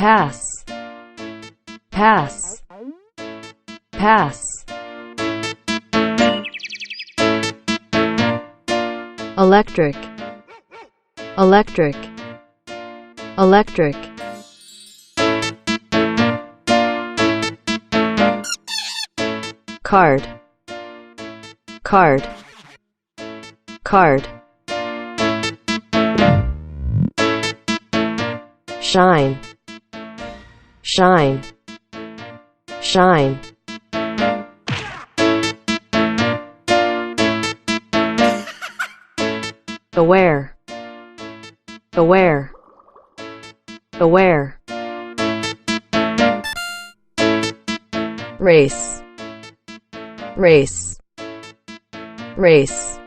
pass, pass, pass. Electric, electric, electric. Card, card, card. Shine, shine, shine. Aware, aware, aware. Race, race, race.